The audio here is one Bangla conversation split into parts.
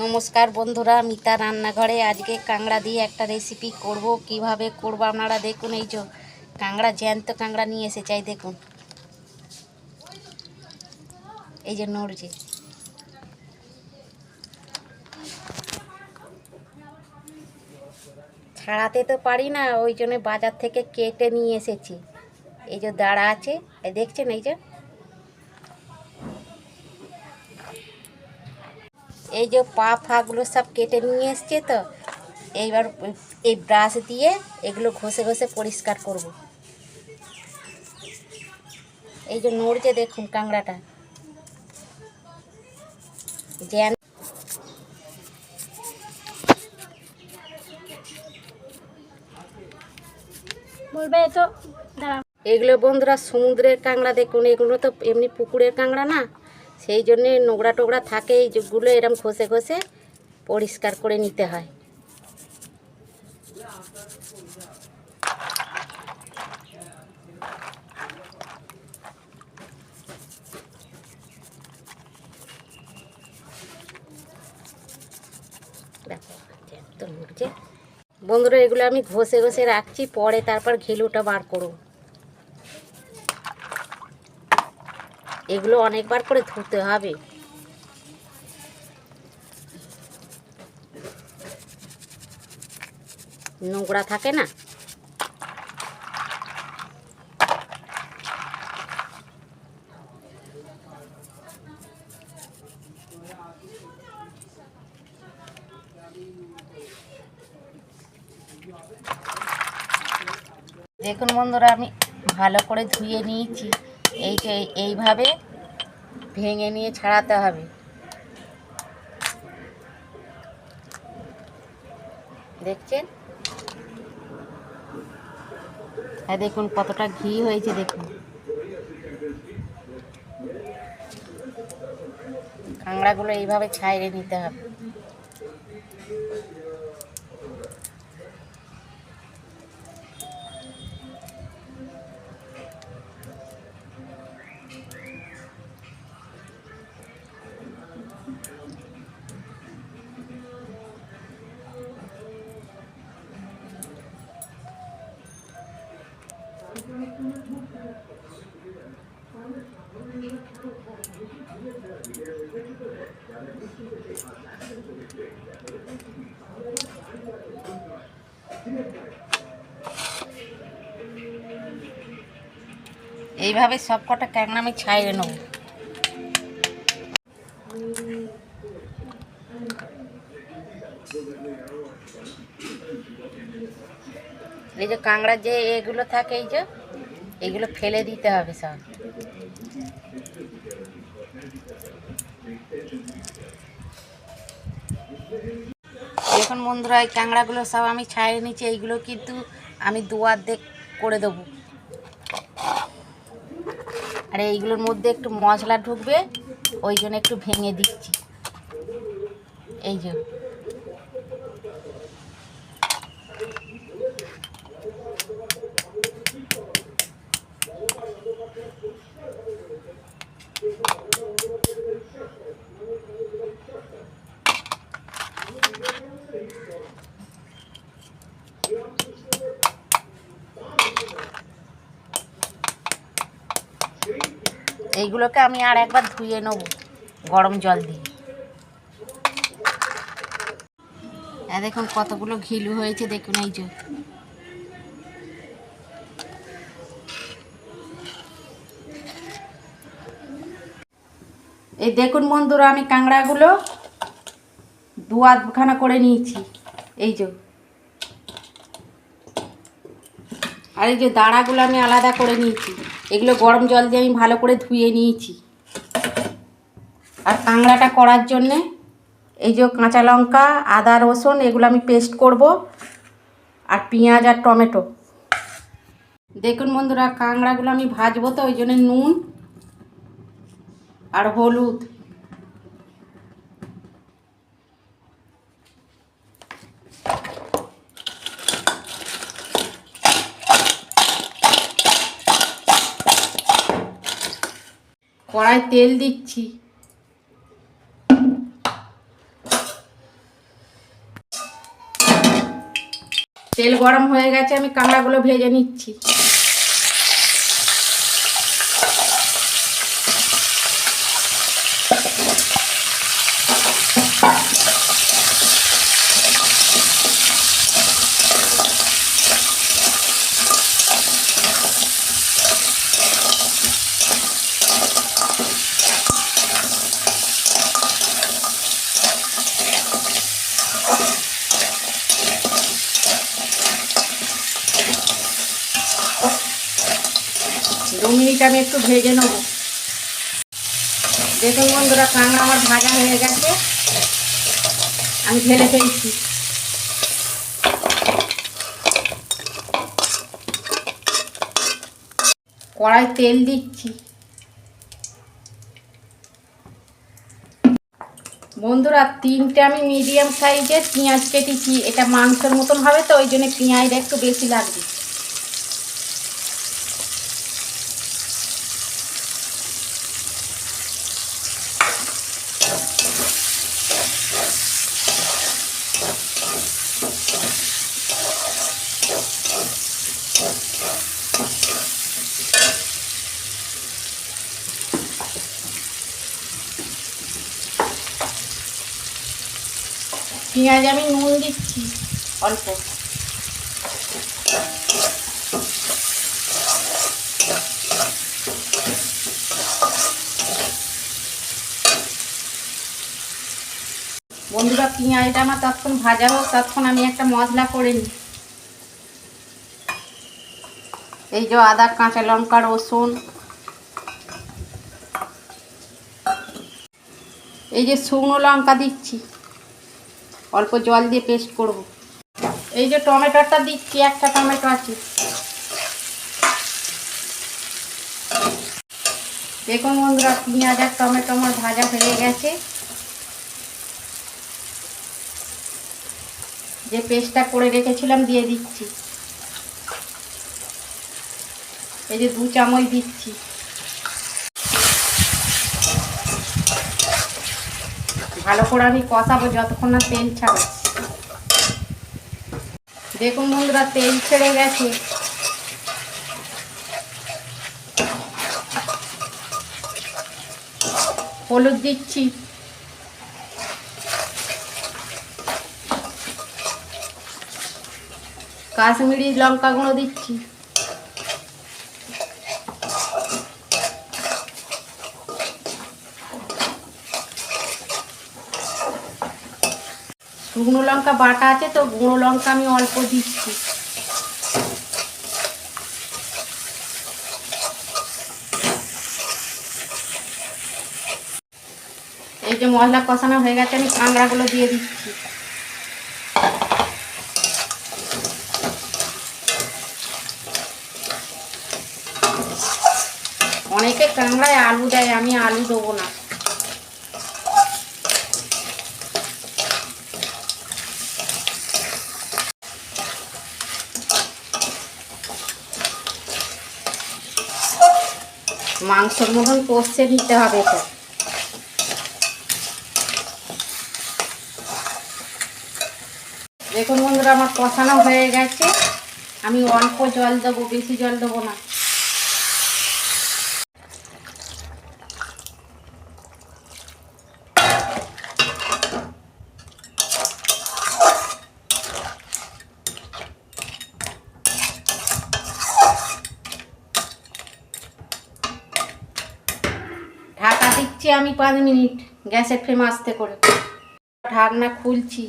নমস্কার বন্ধুরা, মিতা রান্নাঘরে আজকে কাঁকড়া দিয়ে একটা রেসিপি করব। কিভাবে করব আপনারা দেখুন। এই যে কাঁকড়া, জ্যান্ত কাঁকড়া নিয়ে এসে চাই, দেখুন এই যে নড়ছে। ছাড়াতে তো পারি না, ওই জন্য বাজার থেকে কেটে নিয়ে এসেছি। এই যে দাঁড়া আছে, এই দেখছেন, এই যে পা ফাগুলো সব কেটে নিয়ে এসছে। তো এইবার এই ব্রাশ দিয়ে এগুলো ঘষে ঘষে পরিষ্কার করব। এই যে নড়ছে, দেখুন কাঁকড়াটা জ্যান্ত। বলবে তো এগুলো বন্ধুরা সমুদ্রের কাঁকড়া, দেখুন এগুলো তো এমনি পুকুরের কাঁকড়া না, সেই জন্যে নোংরা টোংরা থাকে। এই যেগুলো এরম ঘষে ঘষে পরিষ্কার করে নিতে হয়। দেখো তো নড়ছে বন্ধুরা, এগুলো আমি ঘষে ঘষে রাখছি, পরে তারপর ঘিলুটা বার করব। এগুলো অনেকবার করে ধুতে হবে। নোংরা থাকে না। দেখুন বন্ধুরা, আমি ভালো করে ধুয়ে নিয়েছি। এই যে এইভাবে ভেঙে নিয়ে ছাড়াতে হবে। দেখছেন, আর দেখুন কতটা ঘি হয়েছে। দেখুন কাঁকড়াগুলো এইভাবে ছাইড়ে নিতে হবে। এইভাবে সব কটা কাঁকড়া আমি ছাইড়ে নেব। এই যে কাঁকড়ার যে এগুলো থাকে, এই যে এগুলো ফেলে দিতে হবে সব। দেখুন বন্ধুরা, এই কাঁকড়াগুলো সব আমি ছাইড়ে নিচ্ছি। এইগুলো কিন্তু আমি দুয়ার্ধেক করে দেবো। আর এইগুলোর মধ্যে একটু মশলা ঢুকবে, ওই জন্য একটু ভেঙে দিচ্ছি। এই যে এইগুলোকে আমি আর একবার ধুয়ে নেব গরম জল দিয়ে। দেখুন কতগুলো ঘিলু হয়েছে, দেখুন এই যে। এই দেখুন বন্ধুরা, আমি কাঁকড়াগুলো দু আধখানা করে নিয়েছি। এই যে, আর এই যে দাঁড়াগুলো আমি আলাদা করে নিয়েছি। এগুলো গরম জল দিয়ে আমি ভালো করে ধুয়ে নিয়েছি। আর কাঁকড়াটা করার জন্যে এই যে কাঁচা লঙ্কা, আদা, রসুন এগুলো আমি পেস্ট করব, আর পেঁয়াজ আর টমেটো। দেখুন বন্ধুরা, কাঁকড়াগুলো আমি ভাজবো, তো ওই জন্য নুন আর হলুদ, কড়াই তেল দিচ্ছি। তেল গরম হয়ে গেছে, আমি কাঁকড়াগুলো ভেজে নিচ্ছি। দু মিনিট আমি একটু ভেজে নেব। দেখুন বন্ধুরা, কাঁকড়া আমার ভাজা হয়ে গেছে, আমি ঢেলে ফেলছি। কড়াই তেল দিচ্ছি। বন্ধুরা, 3টে আমি মিডিয়াম সাইজের পেঁয়াজ কেটেছি। এটা মাংসের মতন হবে তো, ওই জন্য পেঁয়াজটা একটু বেশি লাগবে। পেঁয়াজ আমি নুন দিচ্ছি অল্প। বন্ধুরা, পেঁয়াজটা আমার ততক্ষণ ভাজা হোক, ততক্ষণ আমি একটা মশলা করে নিই। এই যে আদা, কাঁচা লঙ্কা, রসুন, এই যে শুকনো লঙ্কা দিচ্ছি, অল্প জল দিয়ে পেস্ট করব। এই যে টমেটোটা দিচ্ছি, একটা টমেটো আছে। দেখুন বন্ধুরা, পেঁয়াজ আর টমেটো আমার ভাজা হয়ে গেছে। যে পেস্টটা করে রেখেছিলাম দিয়ে দিচ্ছি। এই যে 2 চামচ দিচ্ছি। ভালো করে আমি কষাবো যতক্ষণ না তেল ছাড়ে। দেখুন বন্ধুরা, তেল ছেড়ে গেছে। হলুদ দিচ্ছি, কাশ্মীরি লঙ্কা গুঁড়ো দিচ্ছি, শুকনো লঙ্কা বাটা আছে তো, গুঁড়ো লঙ্কা আমি অল্প দিচ্ছি। এই যে মশলা কষানো হয়ে গেছে, আমি কাঁকড়াগুলো দিয়ে দিচ্ছি। অনেকে কাঁকড়ায় আলু দেয়, আমি আলু দেবো না। মাংসের মতন কষে নিতে হবে তো। দেখুন বন্ধুরা, আমার কষানো হয়ে গেছে। আমি অল্প জল দেবো, বেশি জল দেবো না। ঢাকা দিচ্ছি আমি 5 মিনিট, গ্যাসের ফ্লেম আস্তে করে। ঢাকনা খুলছি।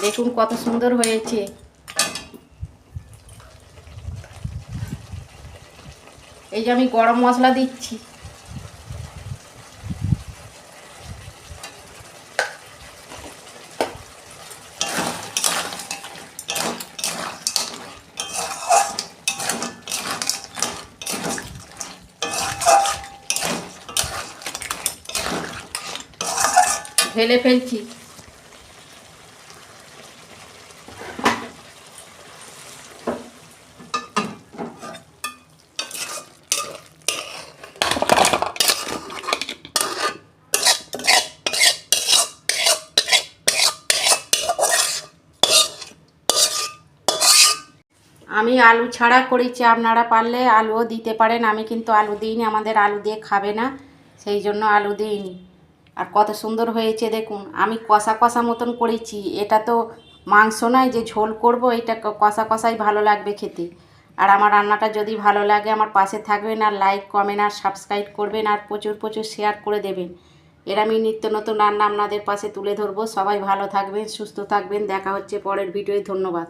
দেখুন কত সুন্দর হয়েছে। এই যে আমি গরম মশলা দিচ্ছি। ঢেলে ফেলছি। আমি আলু ছাড়া করেছি, আপনারা পারলে আলুও দিতে পারেন। আমি কিন্তু আলু দিইনি, আমাদের আলু দিয়ে খাবে না, সেই জন্য আলু দিইনি। আর কত সুন্দর হয়েছে দেখুন। আমি কষা কষা মতন করেছি, এটা তো মাংস নয় যে ঝোল করব, এটা কষা কষাই ভালো লাগবে খেতে। আর আমার রান্নাটা যদি ভালো লাগে আমার পাশে থাকবেন, আর লাইক কমেন্ট আর সাবস্ক্রাইব করবেন, আর প্রচুর প্রচুর শেয়ার করে দেবেন। এর আমি নিত্য নতুন রান্না আপনাদের পাশে তুলে ধরবো। সবাই ভালো থাকবেন, সুস্থ থাকবেন, দেখা হচ্ছে পরের ভিডিওয়। ধন্যবাদ।